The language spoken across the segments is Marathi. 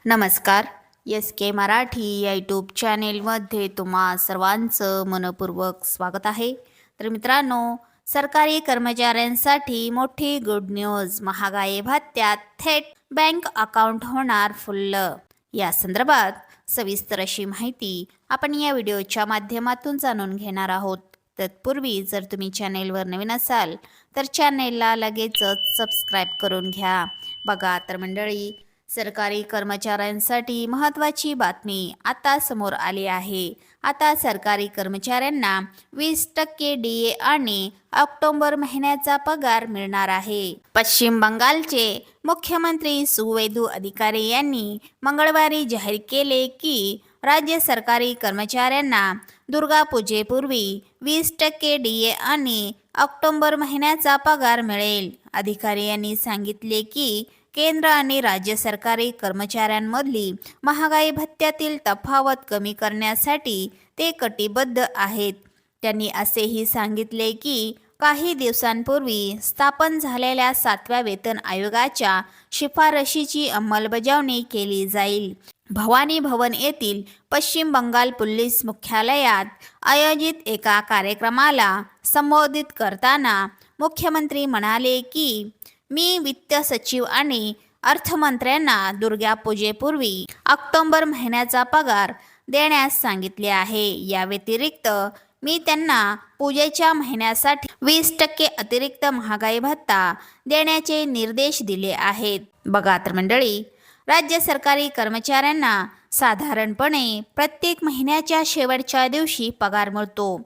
नमस्कार. SK मराठी या यूट्यूब चॅनेलमध्ये तुम्हा सर्वांचं मनपूर्वक स्वागत आहे. तर मित्रांनो, सरकारी कर्मचाऱ्यांसाठी मोठी गुड न्यूज. महागाई भत्त्यात थेट बँक अकाउंट होणार फुल्ल. या संदर्भात सविस्तर अशी माहिती आपण या व्हिडिओच्या माध्यमातून जाणून घेणार आहोत. तत्पूर्वी जर तुम्ही चॅनेलवर नवीन असाल तर चॅनेलला लगेचच सबस्क्राईब करून घ्या. बघा तर मंडळी, सरकारी कर्मचाऱ्यांसाठी महत्त्वाची बातमी आता समोर आली आहे. आता सरकारी कर्मचाऱ्यांना 20% DA आणि ऑक्टोबर महिन्याचा पगार मिळणार आहे. पश्चिम बंगालचे मुख्यमंत्री सुवेंदू अधिकारी यांनी मंगळवारी जाहीर केले की राज्य सरकारी कर्मचाऱ्यांना दुर्गापूजेपूर्वी 20% DA आणि ऑक्टोबर महिन्याचा पगार मिळेल. अधिकारी यांनी सांगितले की केंद्र आणि राज्य सरकारी कर्मचाऱ्यांमधली महागाई भत्त्यातील तफावत कमी करण्यासाठी ते कटिबद्ध आहेत. त्यांनी असेही सांगितले की काही दिवसांपूर्वी स्थापन झालेल्या 7व्या वेतन आयोगाच्या शिफारशीची अंमलबजावणी केली जाईल. भवानी भवन येथील पश्चिम बंगाल पोलीस मुख्यालयात आयोजित एका कार्यक्रमाला संबोधित करताना मुख्यमंत्री म्हणाले की मी वित्त सचिव आणि अर्थमंत्र्यांना दुर्गापूजेपूर्वी ऑक्टोबर महिन्याचा पगार देण्यास सांगितले आहे. या व्यतिरिक्त मी त्यांना पूजेच्या महिन्यासाठी 20% अतिरिक्त महागाई भत्ता देण्याचे निर्देश दिले आहेत. बघा तर मंडळी, राज्य सरकारी कर्मचाऱ्यांना साधारणपणे प्रत्येक महिन्याच्या शेवटच्या दिवशी पगार मिळतो.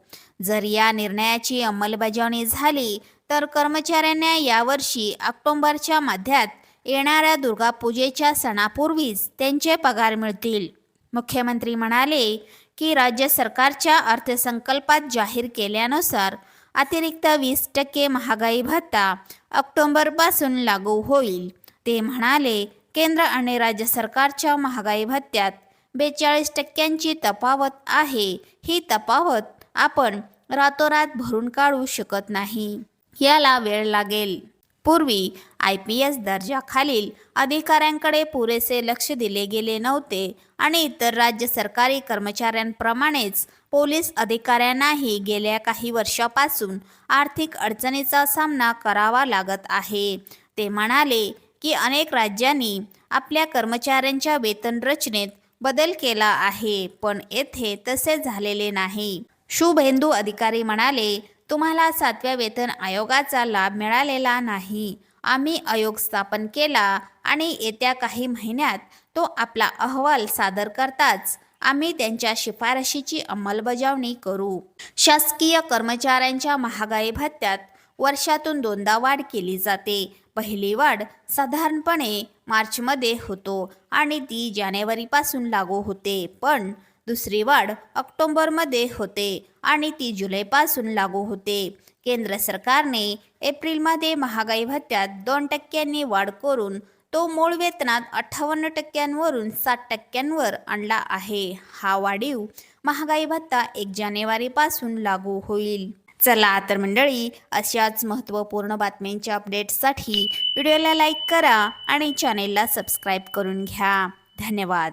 जर या निर्णयाची अंमलबजावणी झाली तर कर्मचाऱ्यांना यावर्षी ऑक्टोबरच्या मध्यात येणाऱ्या दुर्गापूजेच्या सणापूर्वीच त्यांचे पगार मिळतील. मुख्यमंत्री म्हणाले की राज्य सरकारच्या अर्थसंकल्पात जाहीर केल्यानुसार अतिरिक्त 20% महागाई भत्ता ऑक्टोबरपासून लागू होईल. ते म्हणाले, केंद्र आणि राज्य सरकारच्या महागाई भत्त्यात 42% तफावत आहे. ही तफावत आपण रातोरात भरून काढू शकत नाही. याला वेळ लागेल. पूर्वी IPS दर्जाखालील अधिकाऱ्यांकडे पुरेसे लक्ष दिले गेले नव्हते आणि इतर राज्य सरकारी कर्मचाऱ्यांप्रमाणेच पोलीस अधिकाऱ्यांनाही गेल्या काही वर्षापासून आर्थिक अडचणीचा सामना करावा लागत आहे. ते म्हणाले की अनेक राज्यांनी आपल्या कर्मचाऱ्यांच्या वेतन रचनेत बदल केला आहे, पण येथे तसे झालेले नाही. शुभेंदू अधिकारी म्हणाले, तुम्हाला 7व्या वेतन आयोगाचा लाभ मिळालेला नाही. आम्ही आयोग स्थापन केला आणि येत्या काही महिन्यात तो आपला अहवाल सादर करताच आम्ही त्यांच्या शिफारशीची अंमलबजावणी करू. शासकीय कर्मचाऱ्यांच्या महागाई भत्त्यात वर्षातून 2दा वाढ केली जाते. पहिली वाढ साधारणपणे मार्चमध्ये होतो आणि ती जानेवारीपासून लागू होते, पण दुसरी वाढ ऑक्टोबरमध्ये होते आणि ती जुलैपासून लागू होते. केंद्र सरकारने एप्रिलमध्ये महागाई भत्त्यात 2% वाढ करून तो मूळ वेतनात 58%वरून 60%वर आणला आहे. हा वाढीव महागाई भत्ता 1 जानेवारीपासून लागू होईल. चला तर मंडळी, अशाच महत्त्वपूर्ण बातम्यांच्या अपडेट्ससाठी व्हिडिओला लाईक करा आणि चॅनेलला सबस्क्राईब करून घ्या. धन्यवाद.